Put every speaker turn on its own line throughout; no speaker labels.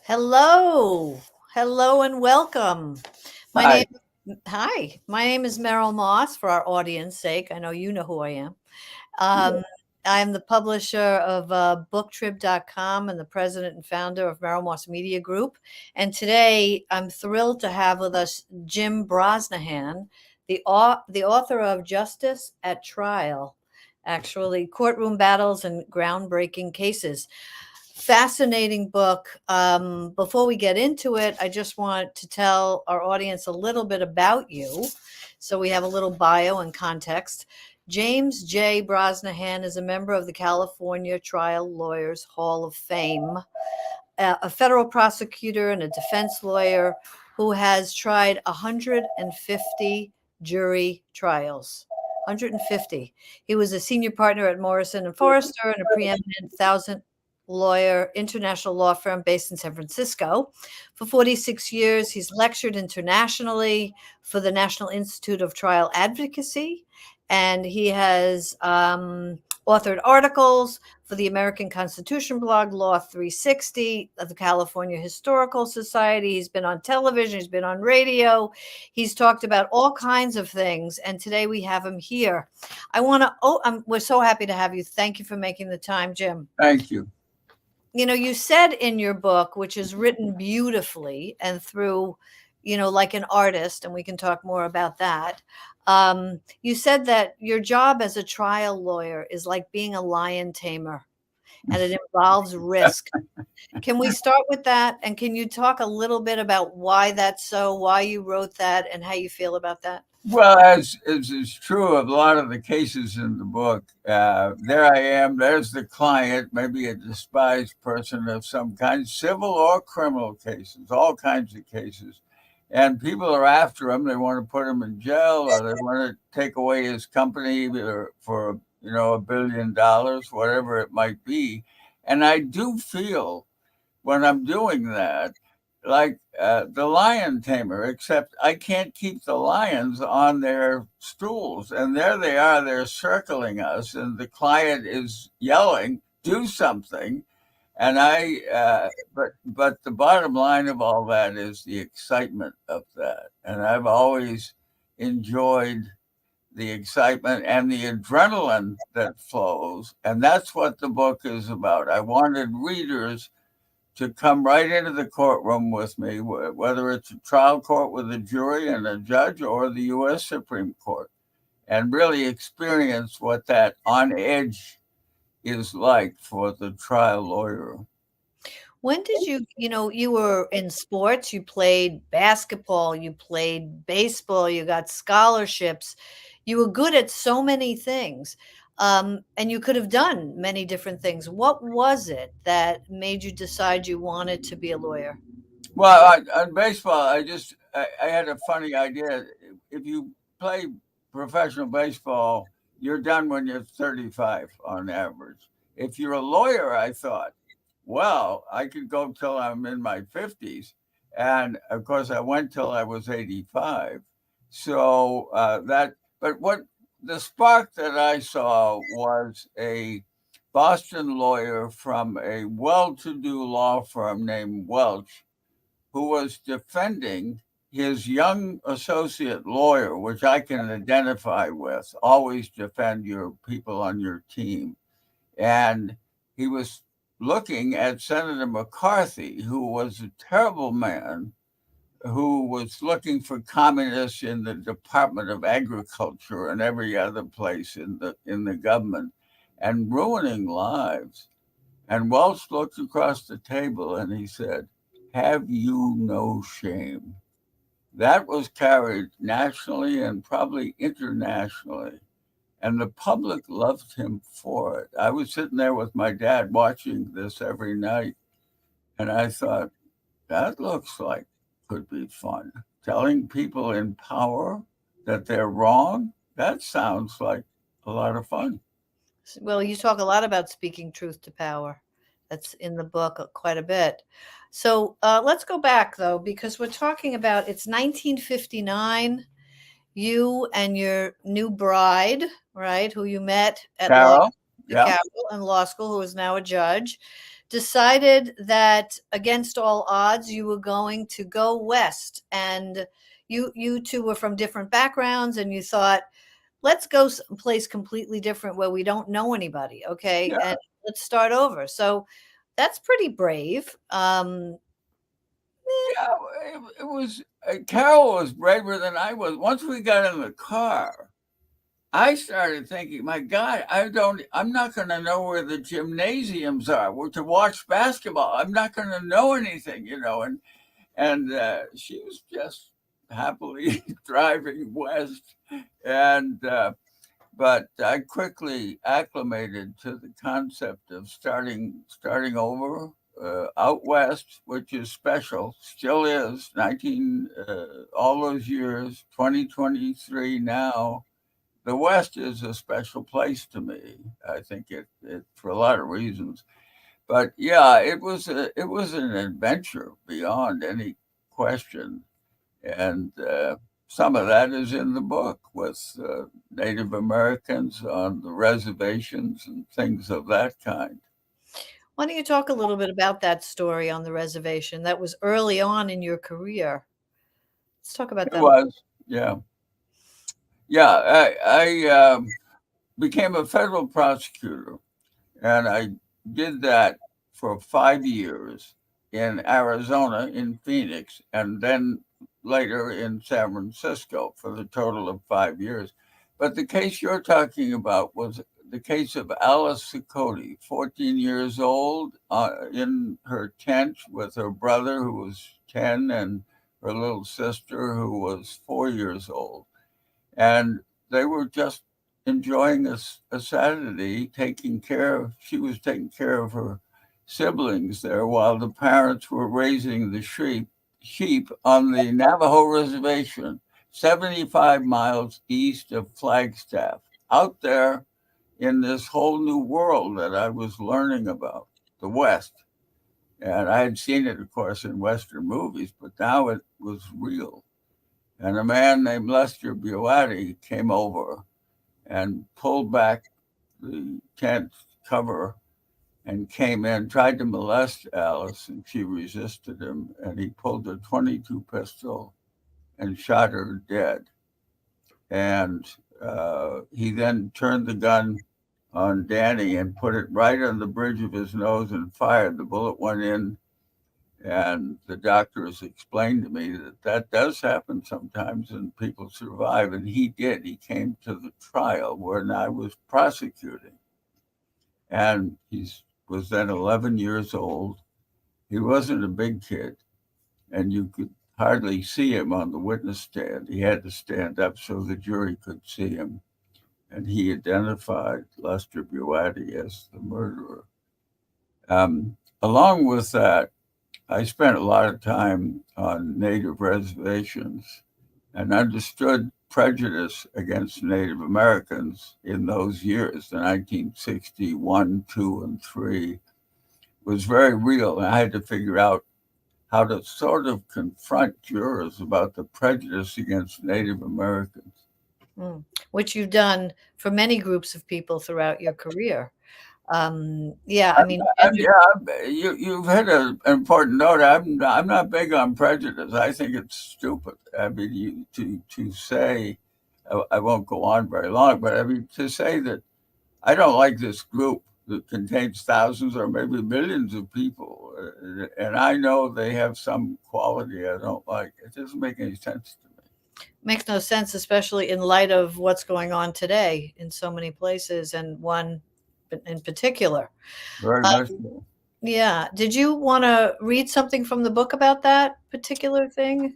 Hello, hello, and welcome. My name,
Hi.
hi, my name is Meryl Moss. For our audience sake, I know you know who I am. Um, I'm the publisher of booktrib.com and the president and founder of Meryl Moss Media Group. And today, I'm thrilled to have with us Jim Brosnahan, the author of Justice at Trial, actually, courtroom battles and groundbreaking cases. Fascinating book. Before we get into it, I just want to tell our audience a little bit about you. So we have a little bio and context. James J. Brosnahan is a member of the California Trial Lawyers Hall of Fame, a federal prosecutor and a defense lawyer who has tried 150 jury trials. 150. He was a senior partner at Morrison and Foerster and a preeminent thousand lawyer international law firm based in San Francisco. For 46 years, he's lectured internationally for the National Institute of Trial Advocacy, and he has authored articles for the American Constitution blog, Law 360, of the California Historical Society. He's been on television, he's been on radio, he's talked about all kinds of things. And today we have him here. We're so happy to have you. Thank you for making the time, Jim.
Thank you.
You know, you said in your book, which is written beautifully and through, like an artist, and we can talk more about that. You said that your job as a trial lawyer is like being a lion tamer, and it involves risk. Can we start with that? And can you talk a little bit about why that's so, why you wrote that, and how you feel about that?
Well, as is true of a lot of the cases in the book, there I am. There's the client, maybe a despised person of some kind, civil or criminal cases, all kinds of cases. And people are after him. They want to put him in jail or they want to take away his company for $1 billion, whatever it might be. And I do feel when I'm doing that, like the lion tamer, except I can't keep the lions on their stools. And there they are, they're circling us, and the client is yelling, do something. And but the bottom line of all that is the excitement of that. And I've always enjoyed the excitement and the adrenaline that flows. And that's what the book is about. I wanted readers to come right into the courtroom with me, whether it's a trial court with a jury and a judge or the U.S. Supreme Court, and really experience what that on edge is like for the trial lawyer.
When did you were in sports, you played basketball, you played baseball, you got scholarships, you were good at so many things, and you could have done many different things. What was it that made you decide you wanted to be a lawyer?
Well, on baseball, I had a funny idea. If you play professional baseball, you're done when you're 35 on average. If you're a lawyer, I thought, well, I could go till I'm in my 50s. And of course, I went till I was 85. So but what the spark that I saw was a Boston lawyer from a well to do law firm named Welch, who was defending his young associate lawyer, which I can identify with. Always defend your people on your team. And he was looking at Senator McCarthy, who was a terrible man who was looking for communists in the Department of Agriculture and every other place in the government and ruining lives. And Welch looked across the table and he said, have you no shame? That was carried nationally and probably internationally. And the public loved him for it. I was sitting there with my dad watching this every night, and I thought, that looks like could be fun. Telling people in power that they're wrong, that sounds like a lot of fun.
Well, you talk a lot about speaking truth to power. That's in the book quite a bit. So let's go back though, because we're talking about it's 1959. You and your new bride, right, who you met at
Carol? Yeah.
Carol in law school, who is now a judge. decided that against all odds, you were going to go west. And you two were from different backgrounds, and you thought, let's go someplace completely different where we don't know anybody. Okay.
Yeah,
And let's start over. So that's pretty brave.
yeah. It was Carol was braver than I was. Once we got in the car, I started thinking, my God, I'm not going to know where the gymnasiums are to watch basketball. I'm not going to know anything, and she was just happily driving west, and but I quickly acclimated to the concept of starting over out west, which is special, still is. 19 all those years, 2023 now. The West is a special place to me. I think it for a lot of reasons. But yeah, it was an adventure beyond any question, and some of that is in the book with Native Americans on the reservations and things of that kind.
Why don't you talk a little bit about that story on the reservation? That was early on in your career. Let's talk about
It
that.
was, yeah, yeah. I became a federal prosecutor, and I did that for 5 years in Arizona, in Phoenix, and then later in San Francisco for the total of 5 years. But the case you're talking about was the case of Alice Sicotti, 14 years old, in her tent with her brother, who was 10, and her little sister, who was 4 years old. And they were just enjoying a Saturday, she was taking care of her siblings there while the parents were raising the sheep on the Navajo reservation, 75 miles east of Flagstaff, out there in this whole new world that I was learning about, the West. And I had seen it, of course, in Western movies, but now it was real. And a man named Lester Buati came over and pulled back the tent cover and came in, tried to molest Alice, and she resisted him. And he pulled a 22 pistol and shot her dead. And he then turned the gun on Danny and put it right on the bridge of his nose and fired. The bullet went in, and the doctors explained to me that that does happen sometimes and people survive. And he did. He came to the trial when I was prosecuting. And he was then 11 years old. He wasn't a big kid, and you could hardly see him on the witness stand. He had to stand up so the jury could see him. And he identified Lester Buati as the murderer. Along with that, I spent a lot of time on Native reservations and understood prejudice against Native Americans in those years, the 1961, 2, and 3, was very real. And I had to figure out how to sort of confront jurors about the prejudice against Native Americans.
Which you've done for many groups of people throughout your career. Yeah, I mean,
You've hit an important note. I'm not big on prejudice. I think it's stupid. I mean, to say, I won't go on very long, but I mean to say that I don't like this group that contains thousands or maybe millions of people, and I know they have some quality I don't like. It doesn't make any sense to me.
makes no sense, especially in light of what's going on today in so many places, and one in particular.
Very much so.
Yeah. Did you want to read something from the book about that particular thing?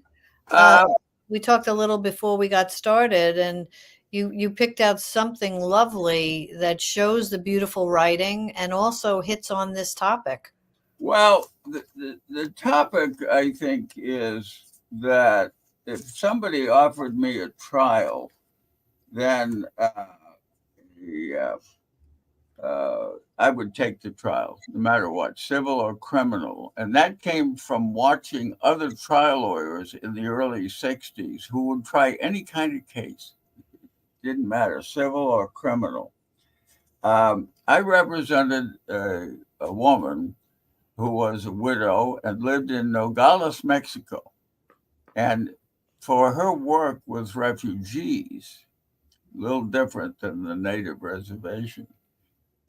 Uh,
Uh,
we talked a little before we got started, and you picked out something lovely that shows the beautiful writing and also hits on this topic.
well, the topic I think is that if somebody offered me a trial, then the, I would take the trial, no matter what, civil or criminal. And that came from watching other trial lawyers in the early 60s who would try any kind of case, didn't matter, civil or criminal. I represented a woman who was a widow and lived in Nogales, Mexico. And for her work with refugees, a little different than the native reservation,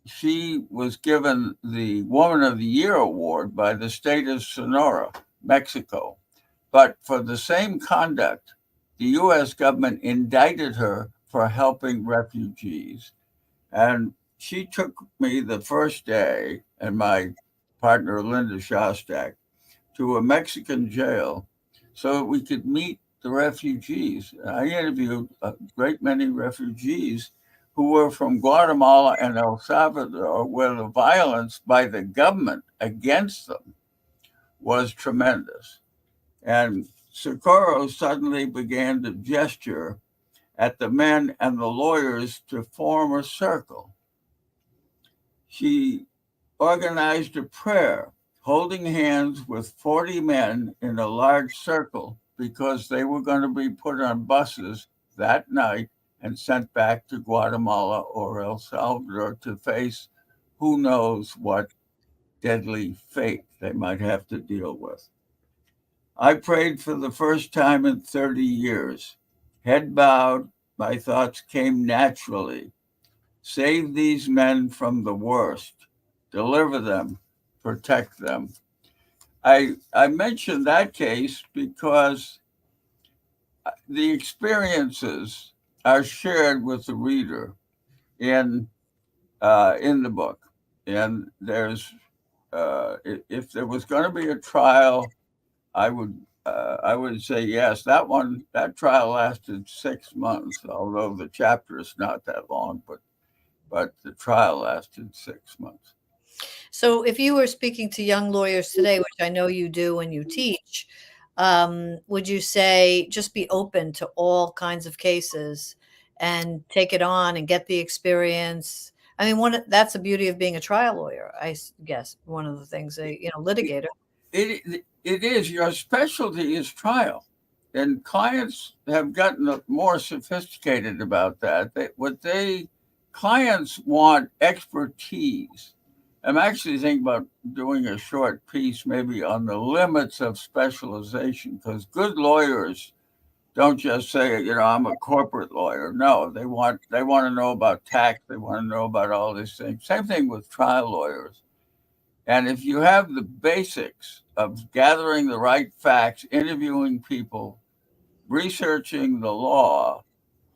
she was given the Woman of the Year award by the state of Sonora, Mexico. But for the same conduct, the U.S. government indicted her for helping refugees. And she took me the first day and my partner, Linda Shostak, to a Mexican jail so that we could meet the refugees. I interviewed a great many refugees who were from Guatemala and El Salvador, where the violence by the government against them was tremendous. And Socorro suddenly began to gesture at the men and the lawyers to form a circle. She organized a prayer, holding hands with 40 men in a large circle because they were going to be put on buses that night and sent back to Guatemala or El Salvador to face who knows what deadly fate they might have to deal with. I prayed for the first time in 30 years. Head bowed, my thoughts came naturally. Save these men from the worst. Deliver them. Protect them. I mentioned that case because the experiences are shared with the reader in in the book. And there's if there was going to be a trial, I would say yes. That trial lasted 6 months, although the chapter is not that long, but the trial lasted 6 months.
So if you were speaking to young lawyers today, which I know you do when you teach, would you say just be open to all kinds of cases and take it on and get the experience? I mean, that's the beauty of being a trial lawyer, guess. One of the things, litigator.
It is your specialty is trial, and clients have gotten more sophisticated about that. Clients want expertise. I'm actually thinking about doing a short piece maybe on the limits of specialization because good lawyers don't just say, I'm a corporate lawyer. No, they want to know about tax. They want to know about all these things. Same thing with trial lawyers. And if you have the basics of gathering the right facts, interviewing people, researching the law,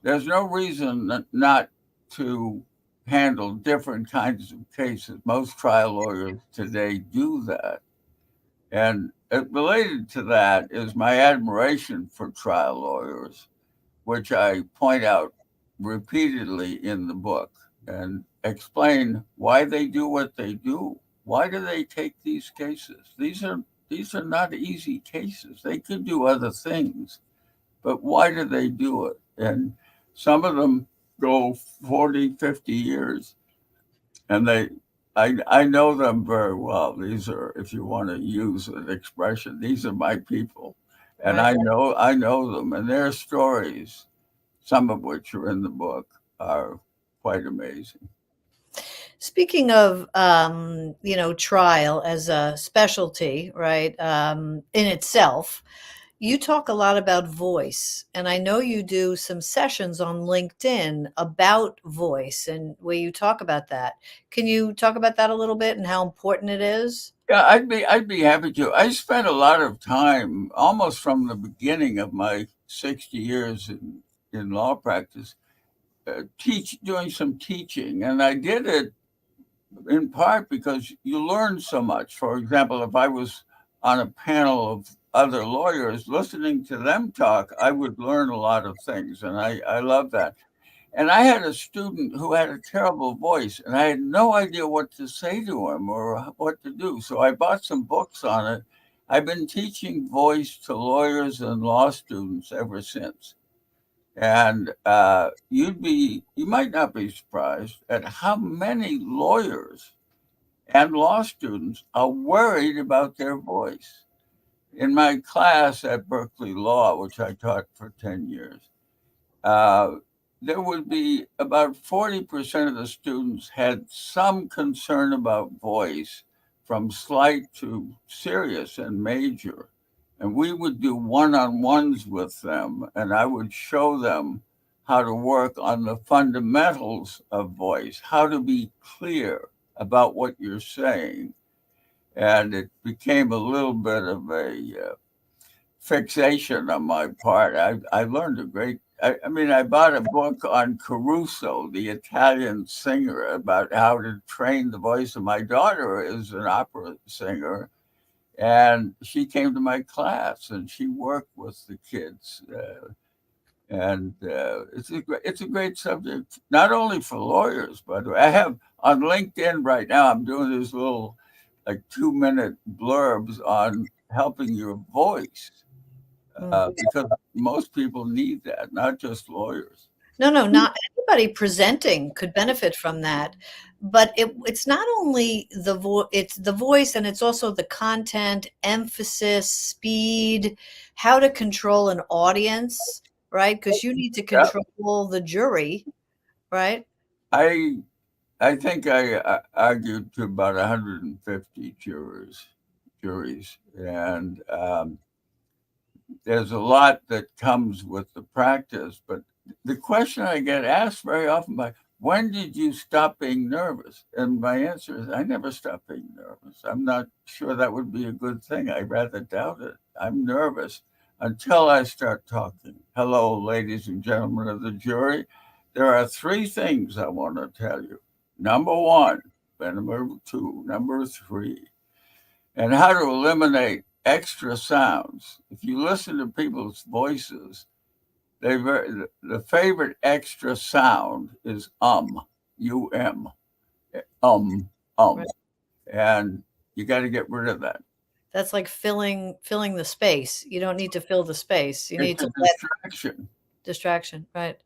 there's no reason not to handle different kinds of cases. Most trial lawyers today do that. And related to that is my admiration for trial lawyers, which I point out repeatedly in the book and explain why they do what they do. Why do they take these cases? These are not easy cases. They could do other things, but why do they do it? And some of them go 40, 50 years, and I know them very well. These are, if you want to use an expression, these are my people, and
Right.
I know them, and their stories, some of which are in the book, are quite amazing.
Speaking of, trial as a specialty, right, in itself, you talk a lot about voice, and I know you do some sessions on LinkedIn about voice and where you talk about that. Can you talk about that a little bit and how important it is?
Yeah, I'd be happy to. I spent a lot of time, almost from the beginning of my 60 years in law practice, doing some teaching, and I did it in part because you learn so much. For example, if I was on a panel of other lawyers, listening to them talk, I would learn a lot of things, and I love that. And I had a student who had a terrible voice, and I had no idea what to say to him or what to do. So I bought some books on it. I've been teaching voice to lawyers and law students ever since. And you might not be surprised at how many lawyers and law students are worried about their voice. In my class at Berkeley Law, which I taught for 10 years, uh, there would be about 40% of the students had some concern about voice, from slight to serious and major. And we would do one-on-ones with them, and I would show them how to work on the fundamentals of voice, how to be clear about what you're saying. And it became a little bit of a fixation on my part. I learned a great. I mean, I bought a book on Caruso, the Italian singer, about how to train the voice. And my daughter is an opera singer, and she came to my class and she worked with the kids. It's a great subject, not only for lawyers, but I have on LinkedIn right now. I'm doing this little like 2-minute blurbs on helping your voice because most people need that, not just lawyers.
No, not anybody presenting could benefit from that. But it's not only it's the voice, and it's also the content, emphasis, speed, how to control an audience, right? Because you need to
Yeah.
control the jury, right?
I I think I argued to about 150 juries, and there's a lot that comes with the practice. But the question I get asked very often by, when did you stop being nervous? And my answer is, I never stopped being nervous. I'm not sure that would be a good thing. I rather doubt it. I'm nervous until I start talking. Hello, ladies and gentlemen of the jury. There are three things I want to tell you. Number one, number two, number three, and how to eliminate extra sounds. If you listen to people's voices, the favorite extra sound is um, um,
Right.
and you got to get rid of that.
That's like filling the space. You don't need to fill the space. You need
It's a
to let
distraction.
distraction, right?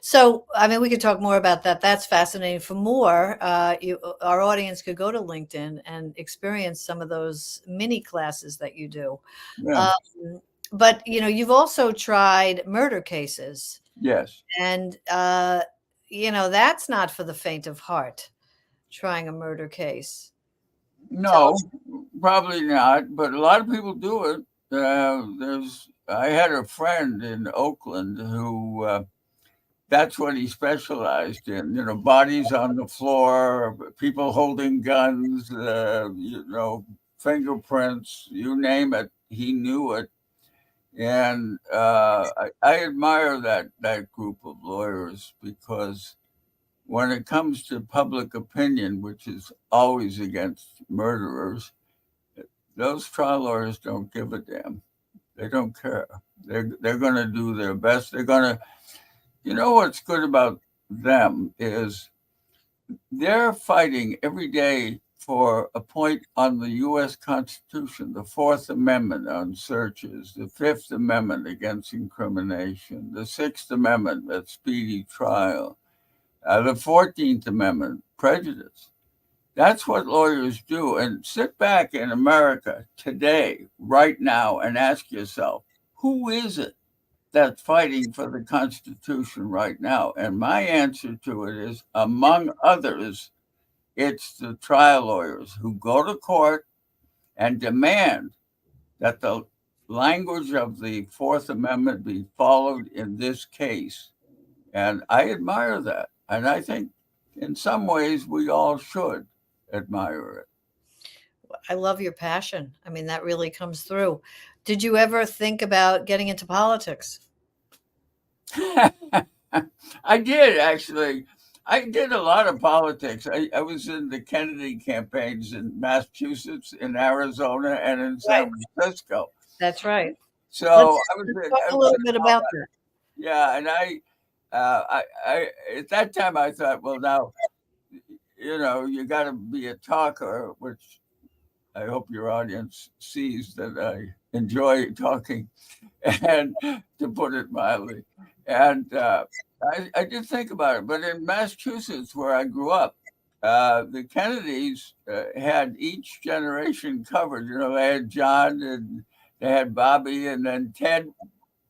So, I mean, we could talk more about that. That's fascinating. For more, our audience could go to LinkedIn and experience some of those mini classes that you do.
Yeah.
Um, but you've also tried murder cases,
Yes.
and that's not for the faint of heart. Trying a murder case. Tell
No,
us.
probably not. But a lot of people do it. I had a friend in Oakland who that's what he specialized in. Bodies on the floor, people holding guns, fingerprints, you name it, he knew it. And I admire that group of lawyers because when it comes to public opinion, which is always against murderers, those trial lawyers don't give a damn. They don't care. They're going to do their best. They're going to. What's good about them is they're fighting every day for a point on the U.S. Constitution, the Fourth Amendment on searches, the Fifth Amendment against incrimination, the Sixth Amendment at speedy trial, the 14th Amendment, prejudice. That's what lawyers do. And sit back in America today, right now, and ask yourself, who is it that's fighting for the Constitution right now? And my answer to it is, among others, it's the trial lawyers who go to court and demand that the language of the Fourth Amendment be followed in this case. And I admire that. And I think in some ways we all should admire it.
I love your passion. I mean, that really comes through. Did you ever think about getting into politics?
I did actually. I did a lot of politics. I was in the Kennedy campaigns in Massachusetts, in Arizona, and in
Right.
San Francisco.
That's right.
So
Let's
I was
let's
in,
talk
I
a
was
little
in
bit
all
about
that.
that.
Yeah, and I at that time I thought, well, now you got to be a talker, which I hope your audience sees that I enjoy talking, and to put it mildly. And I did think about it, but in Massachusetts, where I grew up, the Kennedys had each generation covered. They had John and they had Bobby, and then Ted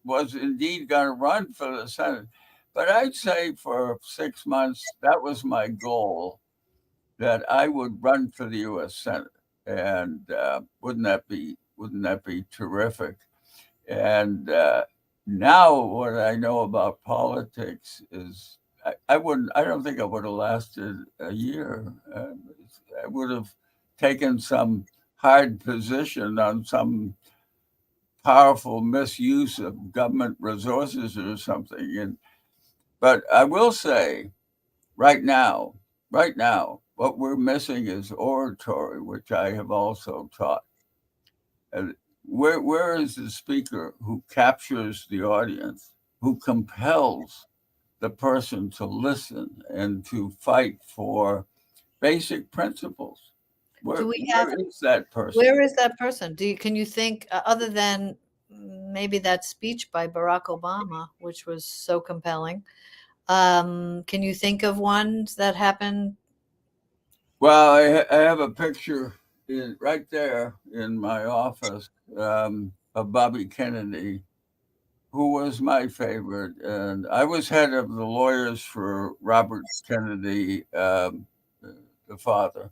was indeed going to run for the Senate. But I'd say for 6 months, that was my goal, that I would run for the U.S. Senate. And wouldn't that be terrific? And now what I know about politics is I don't think I would have lasted a year. I would have taken some hard position on some powerful misuse of government resources or something. But I will say, right now, what we're missing is oratory, which I have also taught. And where is the speaker who captures the audience, who compels the person to listen and to fight for basic principles?
Do we
Where
have,
is that person?
where is that person? Can you think, other than maybe that speech by Barack Obama, which was so compelling, can you think of ones that happened?
Well, I have a picture right there in my office of Bobby Kennedy, who was my favorite. And I was head of the lawyers for Robert Kennedy, the father,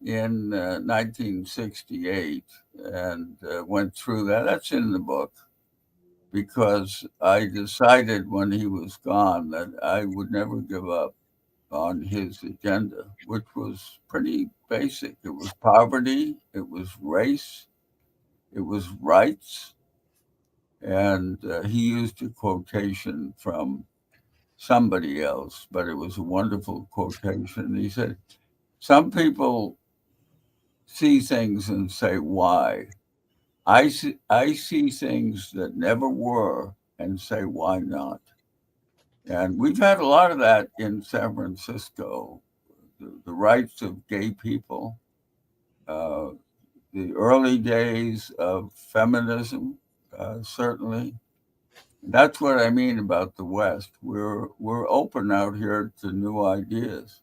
in 1968, and went through that. That's in the book, because I decided when he was gone that I would never give up on his agenda, which was pretty basic. It was poverty, it was race, it was rights. And he used a quotation from somebody else, but it was a wonderful quotation. He said, some people see things and say, why? I see things that never were and say, why not? And we've had a lot of that in San Francisco. The rights of gay people, uh, the early days of feminism, certainly. That's what I mean about the West. We're open out here to new ideas.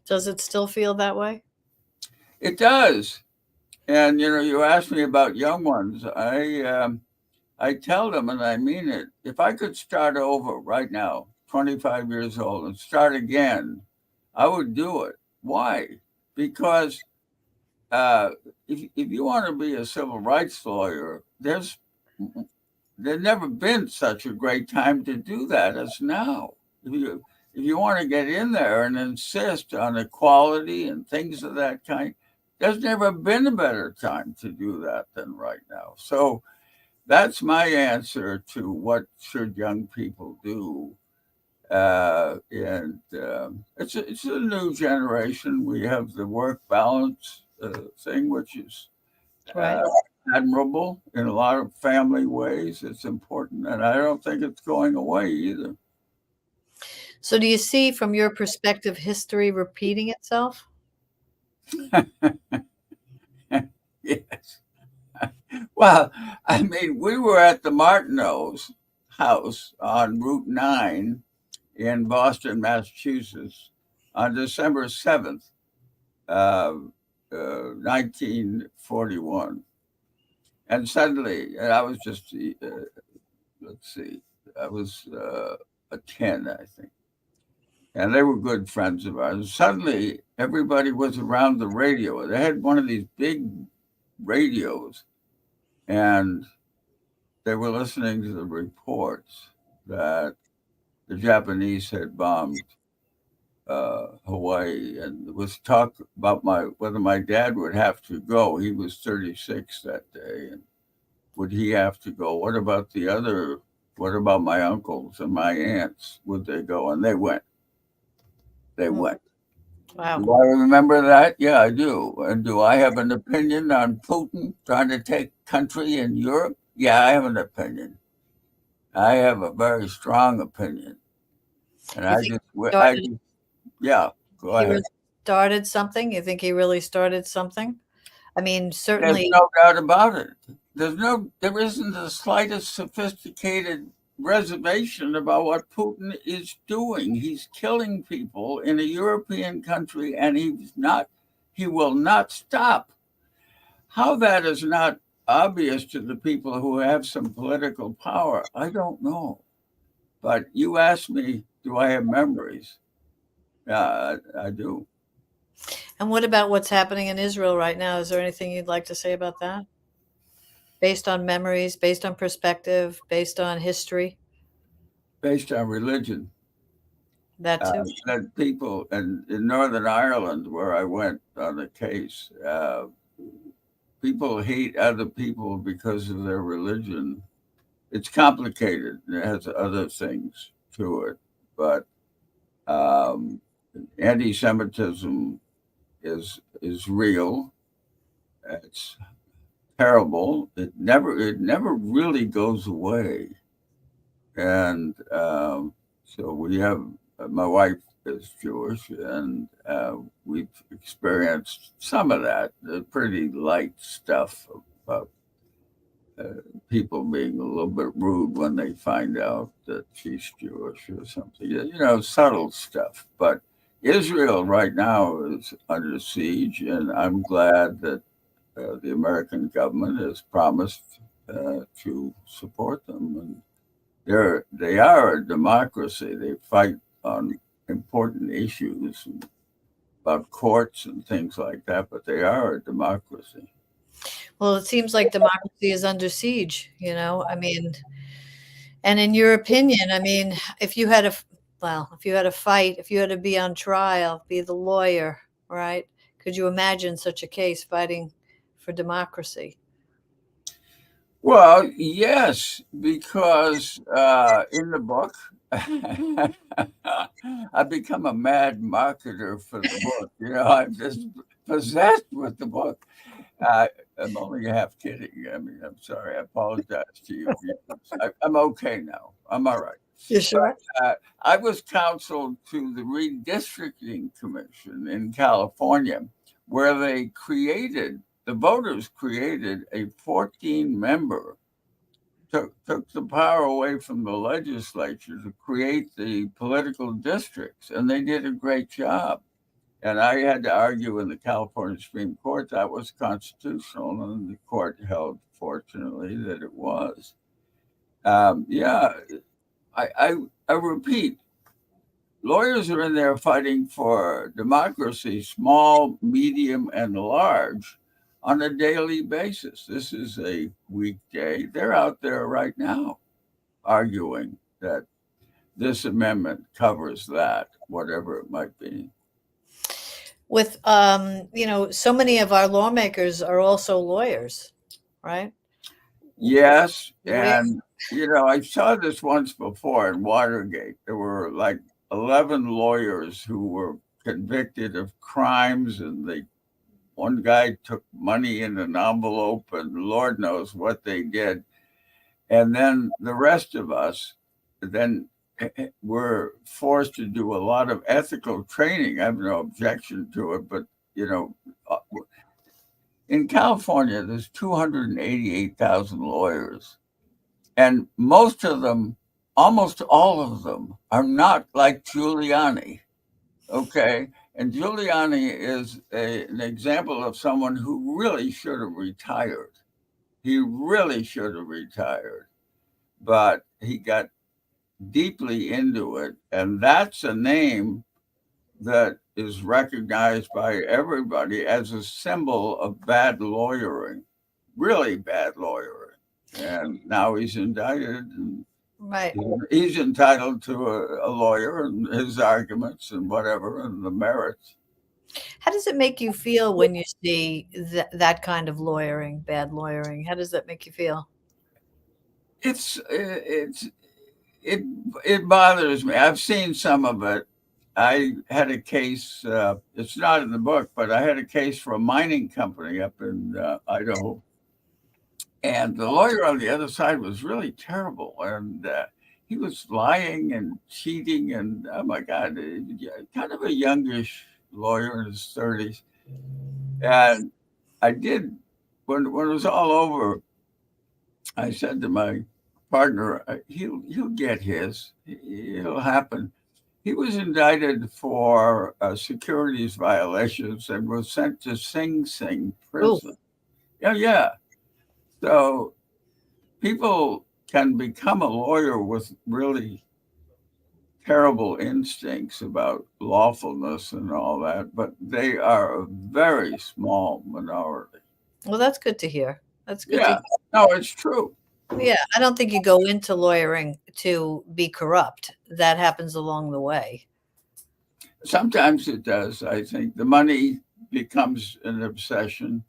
Does it still feel that way?
It does. And you asked me about young ones. I tell them, and I mean it. If I could start over right now, 25 years old, and start again, I would do it. Why? Because if you want to be a civil rights lawyer, there's never been such a great time to do that as now. If you want to get in there and insist on equality and things of that kind, there's never been a better time to do that than right now. So that's my answer to what should young people do. And it's a new generation. We have the work balance thing, which is
Right.
uh, admirable in a lot of family ways. It's important, and I don't think it's going away either.
So do you see, from your perspective, history repeating itself?
Yes. Well, I mean, we were at the Martineau's house on Route 9 in Boston, Massachusetts, on December 7th, 1941. And suddenly, and I was just, let's see, I was a 10, I think. And they were good friends of ours. Suddenly, everybody was around the radio. They had one of these big radios, and they were listening to the reports that the Japanese had bombed Hawaii, and there was talk about whether my dad would have to go. He was 36 that day, and would he have to go? What about the other? What about my uncles and my aunts? Would they go? And they went. They
Hmm.
went.
Wow.
Do I remember that? Yeah, I do. And do I have an opinion on Putin trying to take country in Europe? Yeah, I have an opinion. I have a very strong opinion. And
You think
I
started
just, yeah, go
he
ahead.
really started something? You think he really started something? I mean,
There's
certainly.
no doubt about it. There isn't the slightest sophisticated reservation about what Putin is doing. He's killing people in a European country, and he will not stop. How that is not obvious to the people who have some political power, I don't know. But you asked me, do I have memories? Yeah, I do.
And what about what's happening in Israel right now? Is there anything you'd like to say about that? Based on memories, based on perspective, based on history?
Based on religion.
That too?
That people in Northern Ireland, where I went on a case, people hate other people because of their religion. It's complicated. It has other things to it, but um, anti-Semitism is real. It's terrible. It never really goes away, and so we have my wife is Jewish, and we've experienced some of that. Pretty light stuff about uh, people being a little bit rude when they find out that she's Jewish or something. Subtle stuff. But Israel right now is under siege, and I'm glad that the American government has promised to support them. And they are a democracy. They fight on important issues about courts and things like that, but they are a democracy.
Well, it seems like democracy is under siege, I mean, and in your opinion, I mean, if you had a, well, if you had a fight, if you had to be on trial, be the lawyer, right? Could you imagine such a case fighting for democracy?
Well, yes, because in the book, I've become a mad marketer for the book. I'm just possessed with the book. Uh, I'm only half kidding. I mean, I'm sorry. I apologize to you. I'm okay now. I'm all right.
You sure?
I was counseled to the Redistricting Commission in California, where the voters created a 14-member, took the power away from the legislature to create the political districts, and they did a great job. And I had to argue in the California Supreme Court that was constitutional, and the court held, fortunately, that it was. Yeah, I repeat, lawyers are in there fighting for democracy, small, medium, and large, on a daily basis. This is a weekday. They're out there right now arguing that this amendment covers that, whatever it might be.
With, so many of our lawmakers are also lawyers, right?
Yes,
Where,
and I saw this once before in Watergate. There were like 11 lawyers who were convicted of crimes, and one guy took money in an envelope, and Lord knows what they did. And then the rest of us then were forced to do a lot of ethical training. I have no objection to it, but you know, uh, in California, there's 288,000 lawyers, and most of them, almost all of them, are not like Giuliani. Okay. And Giuliani is an example of someone who really should have retired. He really should have retired, but he got deeply into it. And that's a name that is recognized by everybody as a symbol of bad lawyering, really bad lawyering. And now he's indicted, and
right.
he's entitled to a lawyer and his arguments and whatever and the merits.
How does it make you feel when you see that kind of lawyering, bad lawyering? How does that make you feel?
It's it bothers me. I've seen some of it. I had a case. It's not in the book, but I had a case for a mining company up in Idaho, and the lawyer on the other side was really terrible, and he was lying and cheating, and oh my God, kind of a youngish lawyer in his 30s. And I did when it was all over. I said to my partner, he'll get his. It'll happen. He was indicted for securities violations and was sent to Sing Sing
Oh,
prison. Yeah, yeah. So people can become a lawyer with really terrible instincts about lawfulness and all that, but they are a very small minority.
Well, that's good to hear. That's good to
Yeah,
hear.
no, it's true.
Yeah, I don't think you go into lawyering to be corrupt. That happens along the way.
Sometimes it does. I think the money becomes an obsession,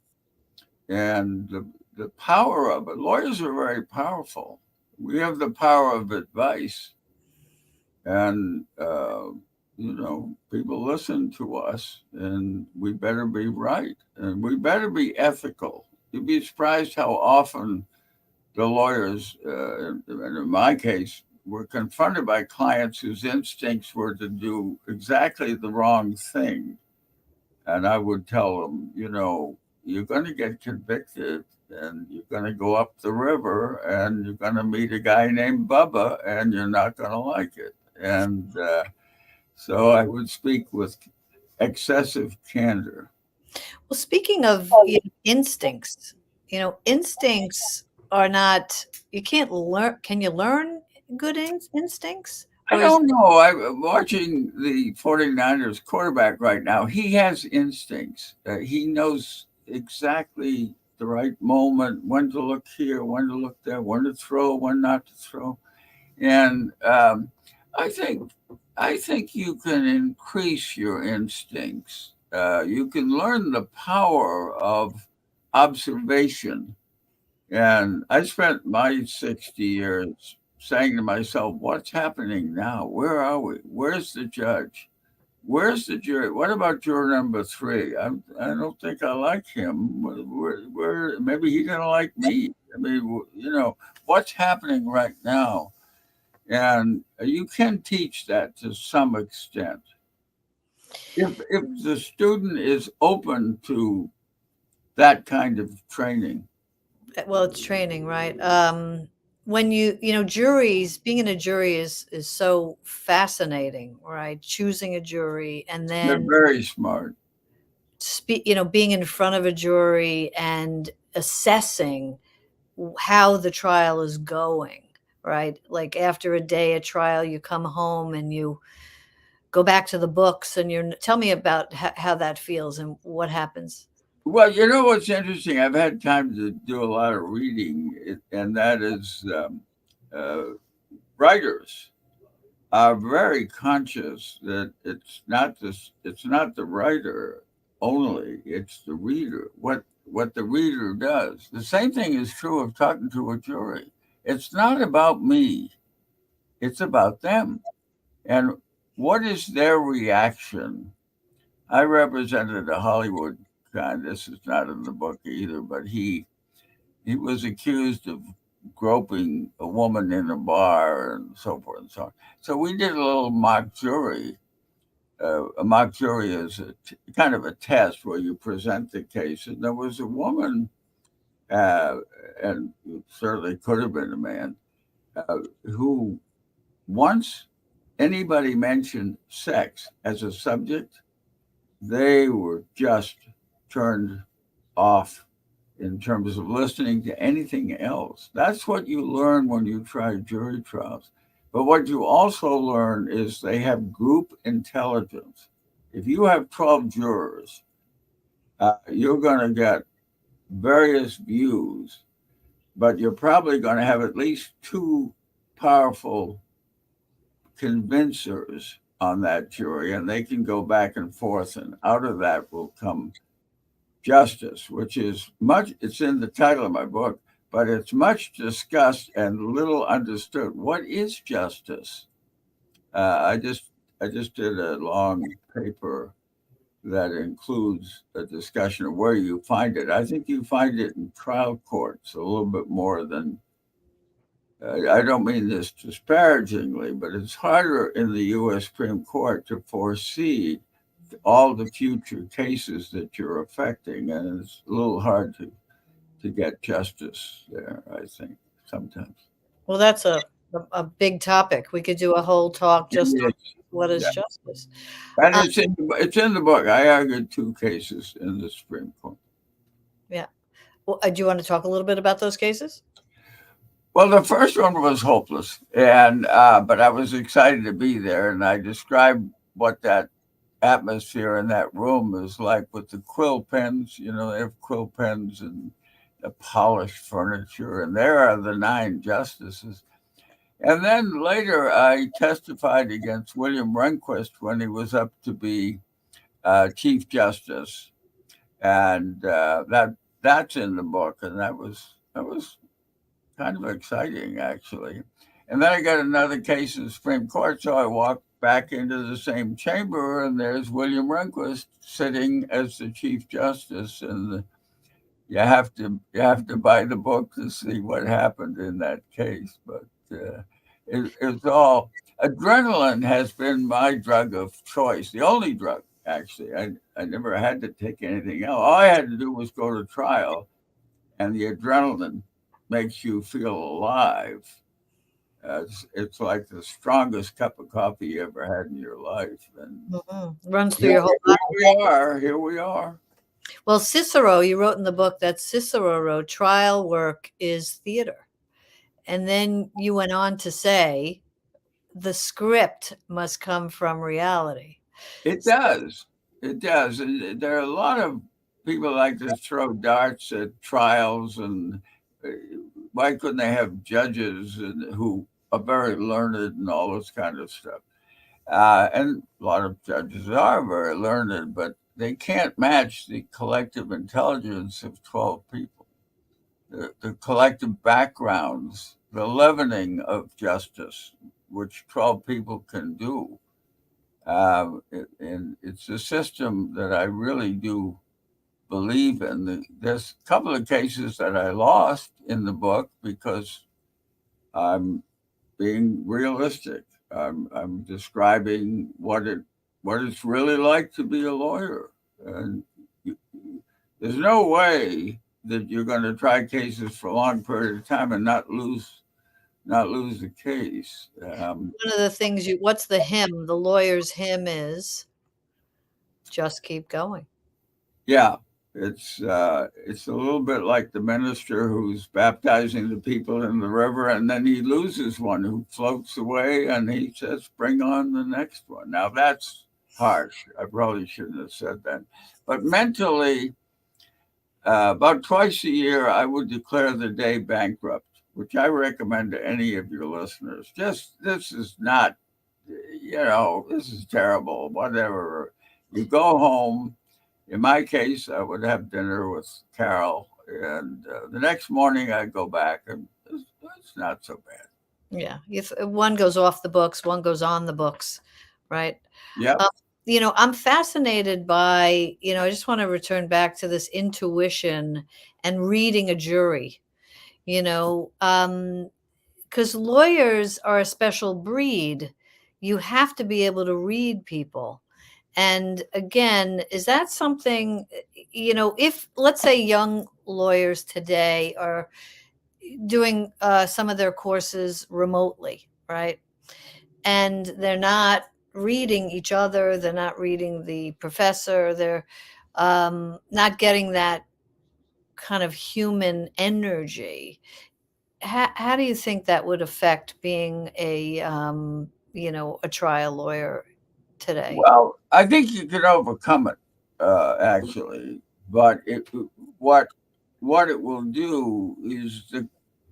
and the power of it. Lawyers are very powerful. We have the power of advice, and people listen to us, and we better be right, and we better be ethical. You'd be surprised how often the lawyers, and in my case, were confronted by clients whose instincts were to do exactly the wrong thing. And I would tell them, you're going to get convicted and you're going to go up the river and you're going to meet a guy named Bubba and you're not going to like it. And so I would speak with excessive candor.
Well, speaking of instincts, instincts are not, you can't learn. Can you learn good instincts?
I
Or is,
don't know. I'm watching the 49ers quarterback right now. He has instincts. He knows exactly the right moment, when to look here, when to look there, when to throw, when not to throw. And I think I think you can increase your instincts. You can learn the power of observation. And I spent my 60 years saying to myself, what's happening now? Where are we? Where's the judge? Where's the jury? What about juror number three? I don't think I like him. Maybe he didn't like me. I mean, what's happening right now? And you can teach that to some extent. If the student is open to that kind of training.
well, it's training, right? When juries, being in a jury is so fascinating, right? Choosing a jury and
They're
then
very smart.
being in front of a jury and assessing how the trial is going, right? Like after a day of trial, you come home and you go back to the books and tell me about how that feels and what happens.
Well, you know what's interesting? I've had time to do a lot of reading, and that is uh, writers are very conscious that it's not the writer only, it's the reader. What the reader does. The same thing is true of talking to a jury. It's not about me, it's about them. And what is their reaction? I represented a Hollywood guy. This is not in the book either, but he was accused of groping a woman in a bar and so forth and so on. So we did a little mock jury. A mock jury is kind of a test where you present the case, and there was a woman, uh, and it certainly could have been a man, who once anybody mentioned sex as a subject, they were just turned off in terms of listening to anything else. That's what you learn when you try jury trials. But what you also learn is they have group intelligence. If you have 12 jurors, you're going to get various views, but you're probably going to have at least two powerful convincers on that jury, and they can go back and forth, and out of that will come justice, which is it's in the title of my book, but it's much discussed and little understood. What is justice? Uh, I just I just did a long paper that includes a discussion of where you find it. I think you find it in trial courts a little bit more than. I don't mean this disparagingly, but it's harder in the U.S. Supreme Court to foresee all the future cases that you're affecting, and it's a little hard to get justice there, I think, sometimes.
Well, that's a big topic. We could do a whole talk just on what is
Yeah.
justice.
And
Um,
it's in the book. I argued two cases in the Supreme Court.
yeah. Well, do you want to talk a little bit about those cases?
Well, the first one was hopeless, and but I was excited to be there, and I described what that atmosphere in that room is like with the quill pens. You know, they have quill pens and the polished furniture, and there are the nine justices. And then later, I testified against William Rehnquist when he was up to be Chief Justice, and that's in the book, and that was kind of exciting actually. And then I got another case in the Supreme Court, so I walked back into the same chamber, and there's William Rehnquist sitting as the Chief Justice, and you have to buy the book to see what happened in that case. But it's all adrenaline has been my drug of choice, the only drug actually. I never had to take anything else. All I had to do was go to trial, and the adrenaline makes you feel alive. It's like the strongest cup of coffee you ever had in your life. And
Runs through
here,
your whole
here
body.
we are. Here we are.
Well, Cicero, you wrote in the book that Cicero wrote, trial work is theater. And then you went on to say, the script must come from reality.
It does. It does. And there are a lot of people like to throw darts at trials, and uh, why couldn't they have judges who are very learned and all this kind of stuff? And a lot of judges are very learned, but they can't match the collective intelligence of 12 people, the collective backgrounds, the leavening of justice, which 12 people can do. And it's a system that I really do believe in. There's a couple of cases that I lost in the book because I'm being realistic. I'm describing what it's really like to be a lawyer, and you, there's no way that you're going to try cases for a long period of time and not lose the case.
One of the things what's the hymn? The lawyer's hymn is just keep going.
Yeah, it's a little bit like the minister who's baptizing the people in the river, and then he loses one who floats away, and he says, "Bring on the next one." Now that's harsh. I probably shouldn't have said that, but mentally, about twice a year, I would declare the day bankrupt, which I recommend to any of your listeners. Just this is not, this is terrible. Whatever. You go home. In my case, I would have dinner with Carol, and the next morning I'd go back, and it's not so bad.
Yeah. If one goes off the books, one goes on the books, right?
Yep.
Um, I'm fascinated by, I just want to return back to this intuition and reading a jury, because lawyers are a special breed. You have to be able to read people. And again, is that something, if let's say young lawyers today are doing some of their courses remotely, right? And they're not reading each other, they're not reading the professor, they're not getting that kind of human energy. How do you think that would affect being a trial lawyer today?
Well, I think you can overcome it, actually, but what what it will do is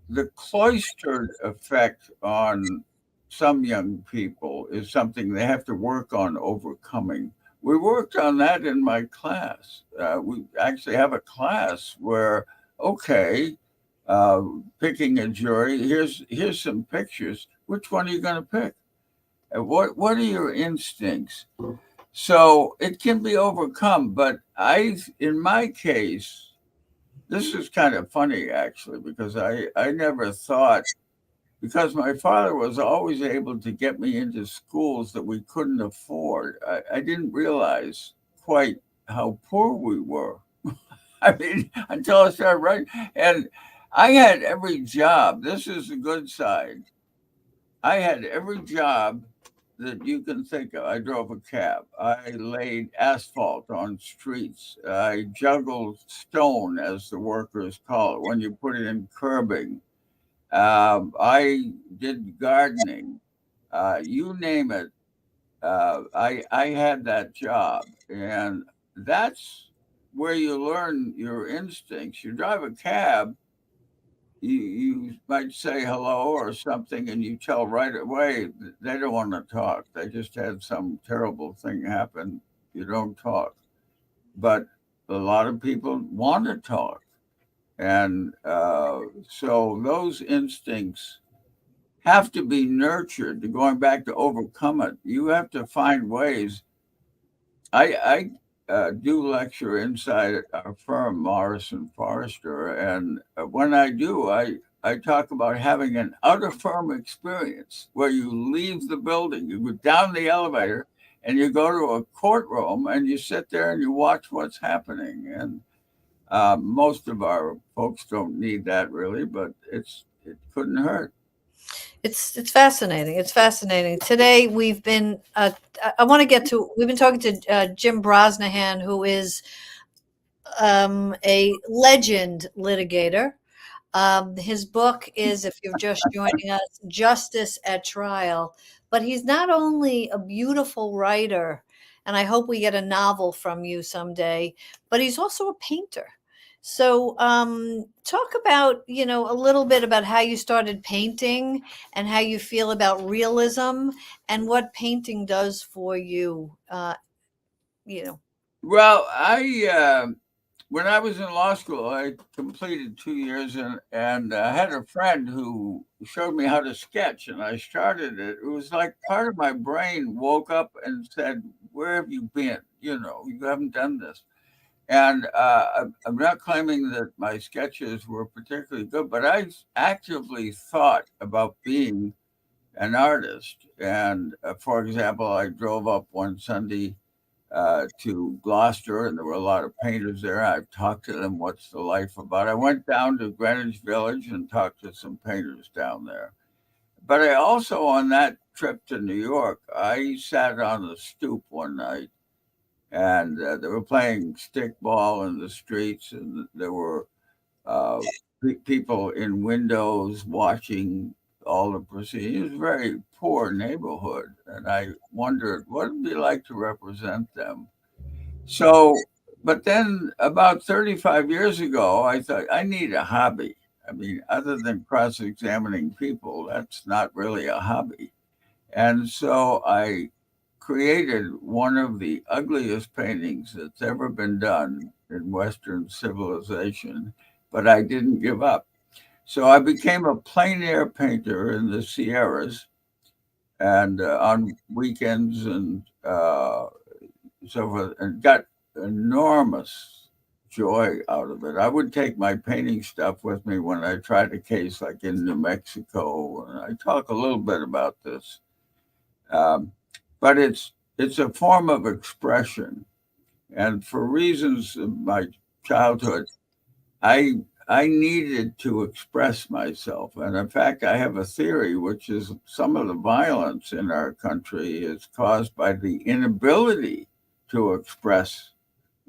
the cloistered effect on some young people is something they have to work on overcoming. We worked on that in my class. We actually have a class where, okay, uh, picking a jury. Here's some pictures. Which one are you going to pick? And what are your instincts? So it can be overcome. But in my case, this is kind of funny actually because I never thought, because my father was always able to get me into schools that we couldn't afford. I didn't realize quite how poor we were. I mean, until I started writing. And I had every job. This is the good side. I had every job that you can think of. I drove a cab. I laid asphalt on streets. I juggled stone, as the workers call it, when you put it in curbing. I did gardening. You name it. I had that job, and that's where you learn your instincts. You drive a cab, you might say hello or something, and you tell right away they don't want to talk. They just had some terrible thing happen. You don't talk, but a lot of people want to talk, and so those instincts have to be nurtured. Going back to overcome it, you have to find ways. I do lecture inside our firm, Morrison Foerster, and when I do, I talk about having an out of firm experience where you leave the building, you go down the elevator, and you go to a courtroom, and you sit there and you watch what's happening. And most of our folks don't need that really, but it couldn't hurt.
It's fascinating. It's fascinating. Today we've been. I want to get to. We've been talking to Jim Brosnahan, who is a legend litigator. His book is, if you're just joining us, Justice at Trial. But he's not only a beautiful writer, and I hope we get a novel from you someday, but he's also a painter. So, talk about, a little bit about how you started painting and how you feel about realism and what painting does for you. You know,
Well, when I was in law school, I completed 2 years, and I had a friend who showed me how to sketch, and I started it. It was like part of my brain woke up and said, "Where have you been? You haven't done this." And I'm not claiming that my sketches were particularly good, but I actively thought about being an artist. And for example, I drove up one Sunday to Gloucester, and there were a lot of painters there. I talked to them, what's the life about? I went down to Greenwich Village and talked to some painters down there. But I also, on that trip to New York, I sat on the stoop one night, and they were playing stickball in the streets, and there were uh, people in windows watching all the proceedings. It was a very poor neighborhood, and I wondered what it'd be like to represent them. So, but then about 35 years ago, I thought I need a hobby. I mean, other than cross examining people, that's not really a hobby. And so I created one of the ugliest paintings that's ever been done in Western civilization, but I didn't give up. So I became a plein air painter in the Sierras and on weekends and so forth, and got enormous joy out of it. I would take my painting stuff with me when I tried a case like in New Mexico, and I talk a little bit about this. Um, but it's a form of expression, and for reasons of my childhood, I I needed to express myself, and in fact, I have a theory, which is some of the violence in our country is caused by the inability to express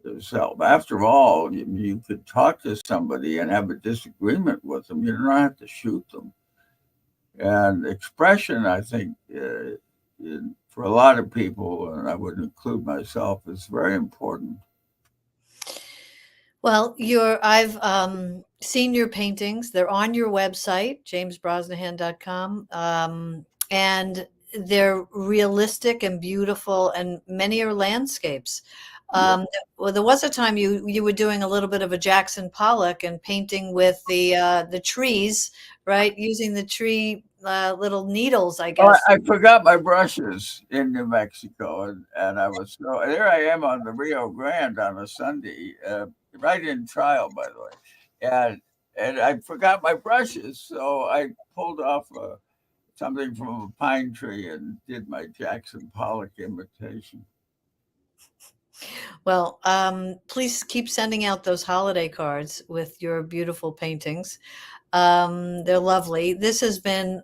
yourself. After all, you could talk to somebody and have a disagreement with them. You don't have to shoot them. And expression, I think, for a lot of people, and I would include myself, is very important.
well, I've seen your paintings. They're on your website, jamesbrosnahan.com. And they're realistic and beautiful, and many are landscapes.
Yeah.
Well, there was a time you were doing a little bit of a Jackson Pollock and painting with the trees, right? Using the tree little needles, I
Oh,
guess.
I forgot my brushes in New Mexico, and I was so there. I am on the Rio Grande on a Sunday, right in trial, by the way, and I forgot my brushes, so I pulled off something from a pine tree and did my Jackson Pollock imitation.
Well, please keep sending out those holiday cards with your beautiful paintings. They're lovely. This has been,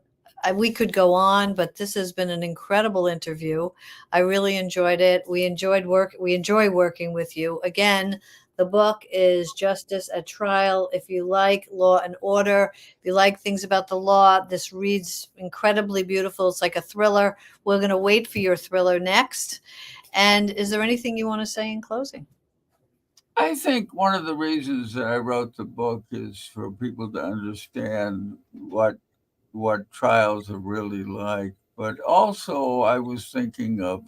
we could go on, but this has been an incredible interview. I really enjoyed it. We enjoy working with you. Again, The book is Justice at Trial. If you like Law and Order, if you like things about the law, this reads incredibly beautiful. It's like a thriller. We're going to wait for your thriller next. And is there anything you want to say in closing?
I think one of the reasons that I wrote the book is for people to understand what trials are really like. But also, I was thinking of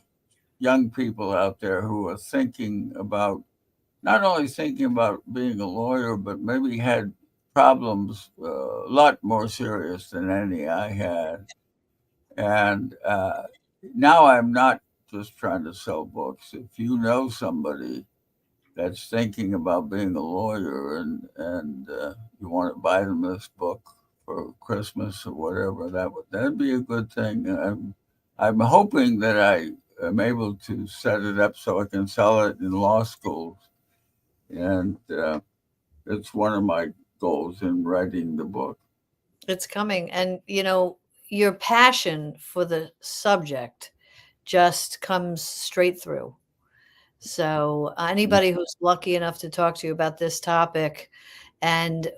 young people out there who are thinking about not only thinking about being a lawyer, but maybe had problems a lot more serious than any I had. And now I'm not just trying to sell books. If you know somebody that's thinking about being a lawyer and you want to buy them this book for Christmas or whatever, that'd be a good thing. I'm hoping that I am able to set it up so I can sell it in law schools, and it's one of my goals in writing the book.
It's coming. And, your passion for the subject just comes straight through. So anybody who's lucky enough to talk to you about this topic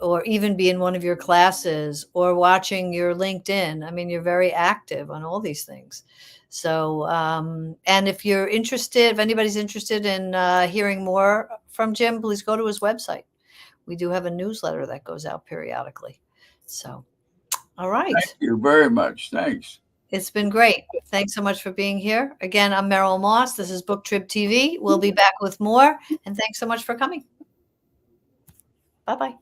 or even be in one of your classes or watching your LinkedIn, I mean, you're very active on all these things. So, and if anybody's interested in hearing more from Jim, please go to his website. We do have a newsletter that goes out periodically. So, all right.
Thank you very much. Thanks.
It's been great. Thanks so much for being here. Again, I'm Meryl Moss. This is Book Trip TV. We'll be back with more. And thanks so much for coming. Bye-bye.